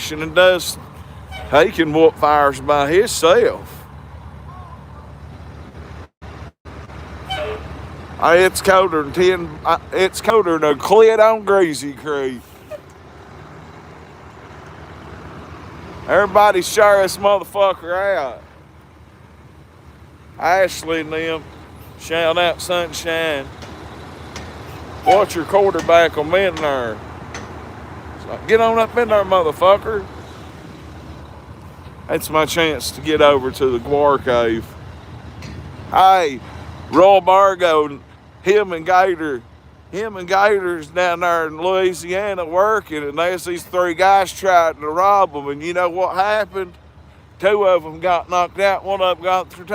action and does, he can whoop fires by himself. It's colder than it's colder than a clit on Greasy Creek. Everybody share this motherfucker out. Ashley and them, shout out Sunshine. Watch your quarterback on in there. So get on up in there, motherfucker. That's my chance to get over to the Gawd Cave. Hey, Roy Bargo, him and Gator's down there in Louisiana working, and there's these three guys trying to rob them, and you know what happened? Two of them got knocked out, one of them got through